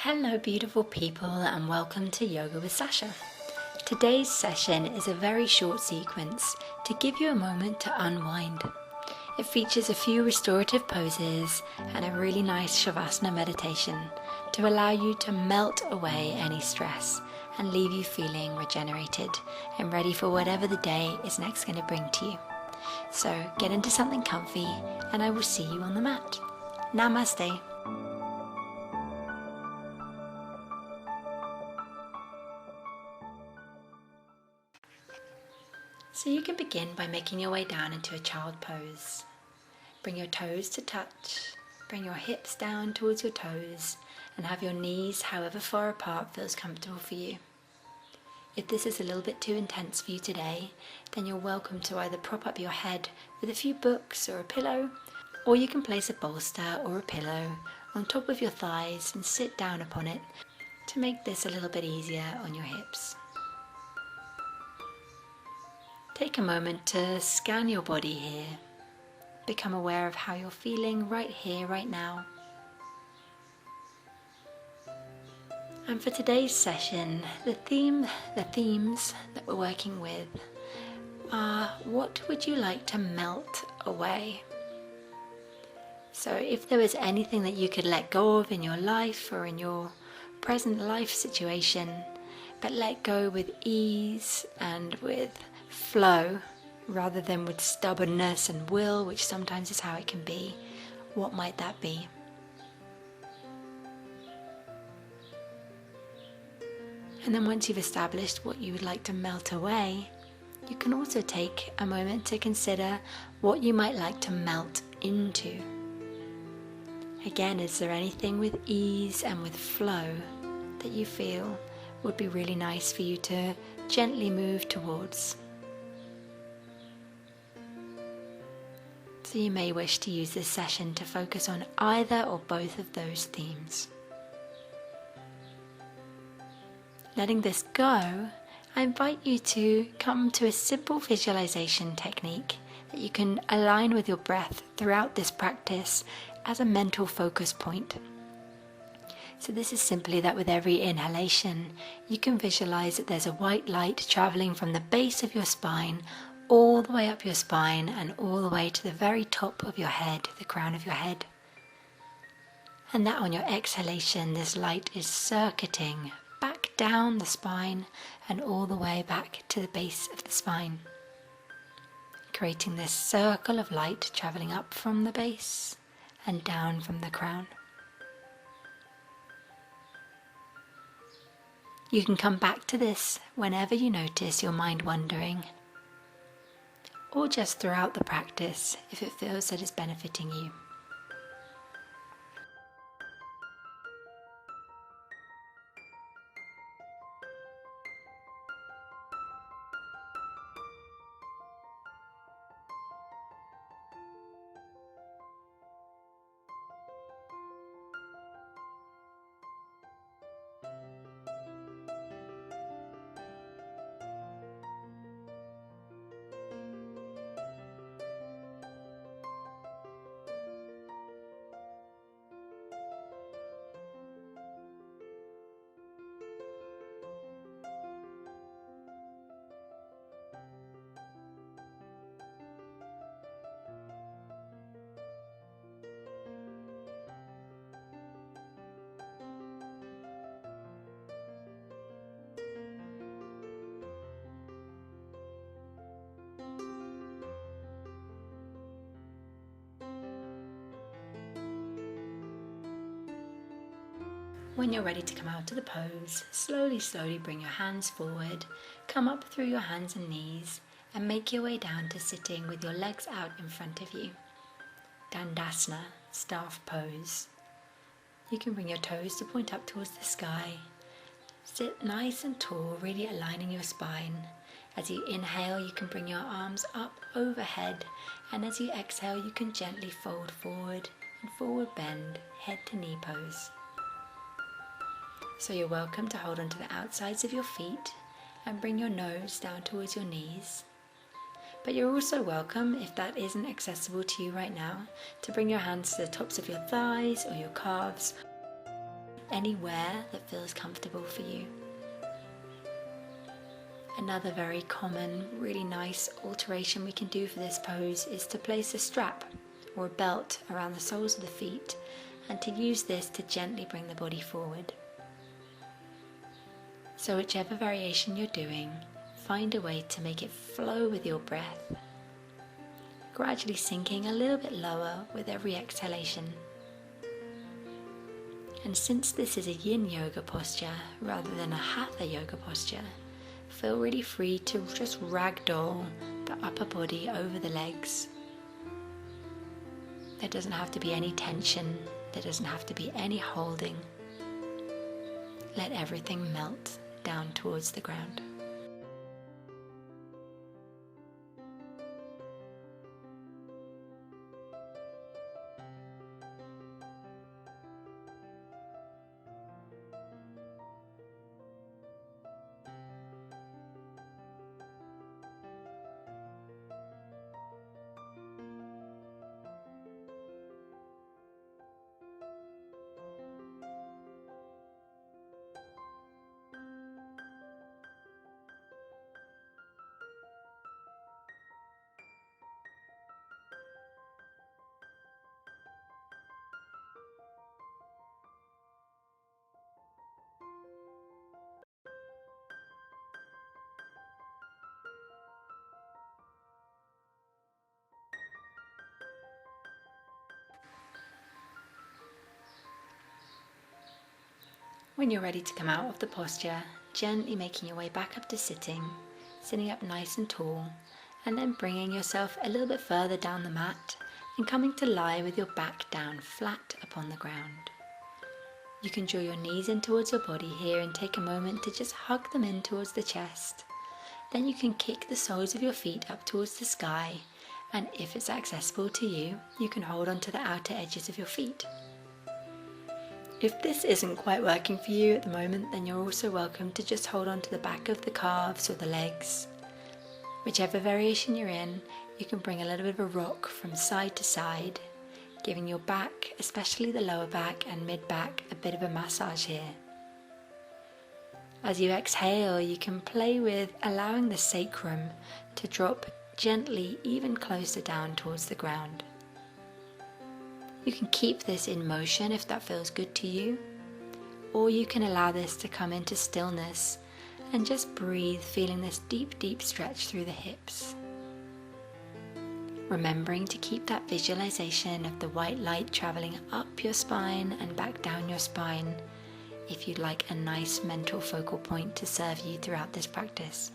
Hello beautiful people and welcome to Yoga with Sasha. Today's session is a very short sequence to give you a moment to unwind. It features a few restorative poses and a really nice Shavasana meditation to allow you to melt away any stress and leave you feeling regenerated and ready for whatever the day is next going to bring to you. So get into something comfy and I will see you on the mat. Namaste. So you can begin by making your way down into a child pose. Bring your toes to touch, bring your hips down towards your toes, and have your knees however far apart feels comfortable for you. If this is a little bit too intense for you today, then you're welcome to either prop up your head with a few books or a pillow, or you can place a bolster or a pillow on top of your thighs and sit down upon it to make this a little bit easier on your hips. Take a moment to scan your body here. Become aware of how you're feeling right here, right now. And for today's session, the themes that we're working with are what would you like to melt away? So if there was anything that you could let go of in your life or in your present life situation, but let go with ease and with flow rather than with stubbornness and will, which sometimes is how it can be, what might that be? And then once you've established what you would like to melt away, you can also take a moment to consider what you might like to melt into. Again, is there anything with ease and with flow that you feel would be really nice for you to gently move towards? So you may wish to use this session to focus on either or both of those themes. Letting this go, I invite you to come to a simple visualization technique that you can align with your breath throughout this practice as a mental focus point. So this is simply that with every inhalation, you can visualize that there's a white light traveling from the base of your spine all the way up your spine and all the way to the very top of your head, the crown of your head. And that on your exhalation, this light is circuiting back down the spine and all the way back to the base of the spine, creating this circle of light traveling up from the base and down from the crown. You can come back to this whenever you notice your mind wandering, or just throughout the practice if it feels that it's benefiting you. When you're ready to come out of the pose, slowly bring your hands forward, come up through your hands and knees, and make your way down to sitting with your legs out in front of you. Dandasana, staff pose. You can bring your toes to point up towards the sky. Sit nice and tall, really aligning your spine. As you inhale, you can bring your arms up overhead, and as you exhale, you can gently fold forward and forward bend, head to knee pose. So you're welcome to hold onto the outsides of your feet and bring your nose down towards your knees. But you're also welcome, if that isn't accessible to you right now, to bring your hands to the tops of your thighs or your calves, anywhere that feels comfortable for you. Another very common, really nice alteration we can do for this pose is to place a strap or a belt around the soles of the feet and to use this to gently bring the body forward. So whichever variation you're doing, find a way to make it flow with your breath, gradually sinking a little bit lower with every exhalation. And since this is a Yin Yoga posture rather than a Hatha Yoga posture, feel really free to just ragdoll the upper body over the legs. There doesn't have to be any tension, there doesn't have to be any holding. Let everything melt down towards the ground. When you're ready to come out of the posture, gently making your way back up to sitting up nice and tall, and then bringing yourself a little bit further down the mat and coming to lie with your back down flat upon the ground. You can draw your knees in towards your body here and take a moment to just hug them in towards the chest. Then you can kick the soles of your feet up towards the sky, and if it's accessible to you, you can hold onto the outer edges of your feet. If this isn't quite working for you at the moment, then you're also welcome to just hold on to the back of the calves or the legs. Whichever variation you're in, you can bring a little bit of a rock from side to side, giving your back, especially the lower back and mid-back, a bit of a massage here. As you exhale, you can play with allowing the sacrum to drop gently even closer down towards the ground. You can keep this in motion if that feels good to you, or you can allow this to come into stillness and just breathe, feeling this deep, deep stretch through the hips. Remembering to keep that visualization of the white light traveling up your spine and back down your spine if you'd like a nice mental focal point to serve you throughout this practice.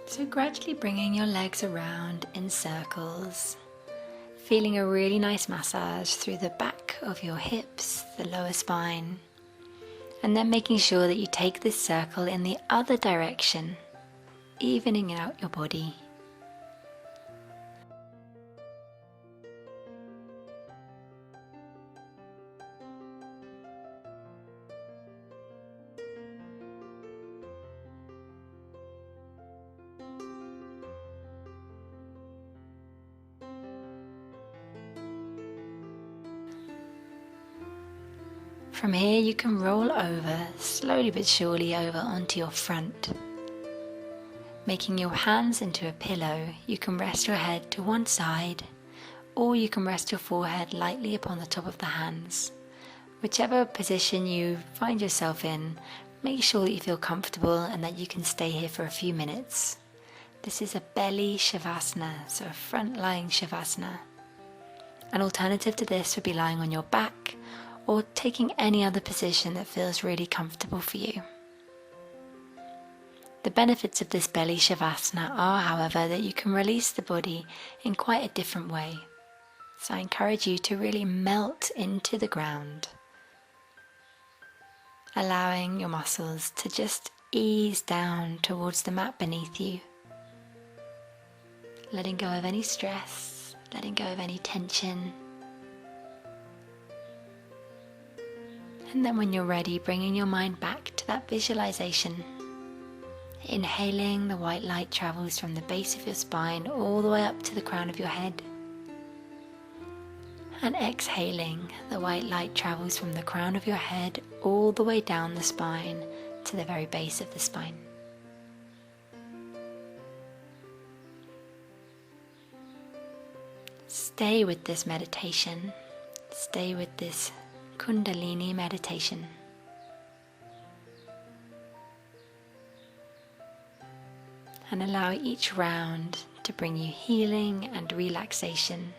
So gradually bringing your legs around in circles, feeling a really nice massage through the back of your hips, the lower spine, and then making sure that you take this circle in the other direction, evening out your body. From here you can roll over, slowly but surely over onto your front. Making your hands into a pillow, you can rest your head to one side, or you can rest your forehead lightly upon the top of the hands. Whichever position you find yourself in, make sure that you feel comfortable and that you can stay here for a few minutes. This is a belly shavasana, so a front lying shavasana. An alternative to this would be lying on your back or taking any other position that feels really comfortable for you. The benefits of this belly shavasana are, however, that you can release the body in quite a different way. So I encourage you to really melt into the ground, allowing your muscles to just ease down towards the mat beneath you, letting go of any stress, letting go of any tension. And then when you're ready, bringing your mind back to that visualization. Inhaling, the white light travels from the base of your spine all the way up to the crown of your head. And exhaling, the white light travels from the crown of your head all the way down the spine to the very base of the spine. Stay with this meditation. Stay with this Kundalini meditation. And allow each round to bring you healing and relaxation.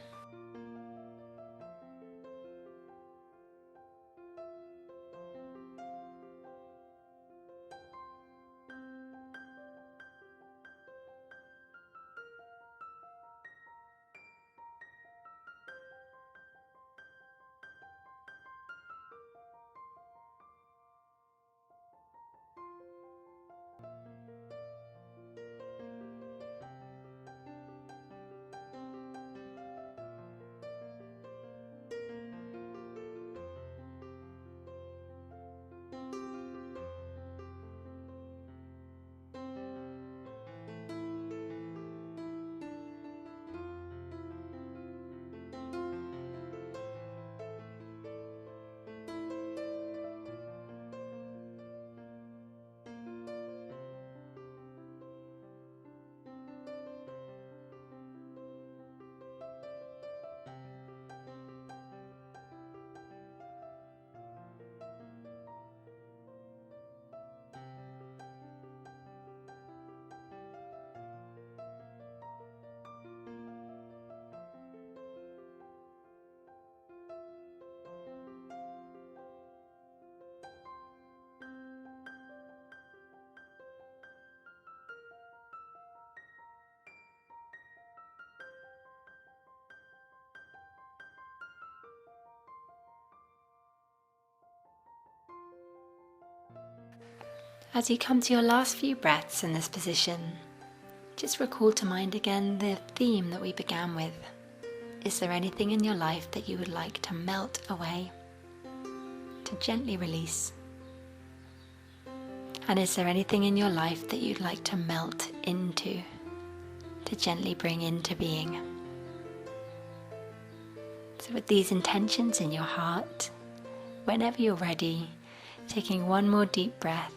As you come to your last few breaths in this position, just recall to mind again the theme that we began with. Is there anything in your life that you would like to melt away, to gently release? And is there anything in your life that you'd like to melt into, to gently bring into being? So with these intentions in your heart, whenever you're ready, taking one more deep breath,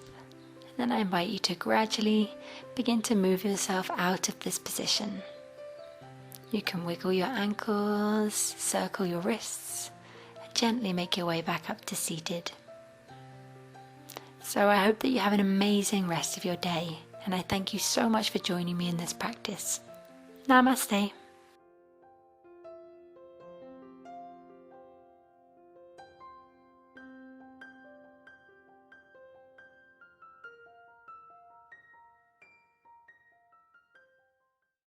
then I invite you to gradually begin to move yourself out of this position. You can wiggle your ankles, circle your wrists, and gently make your way back up to seated. So I hope that you have an amazing rest of your day, and I thank you so much for joining me in this practice. Namaste.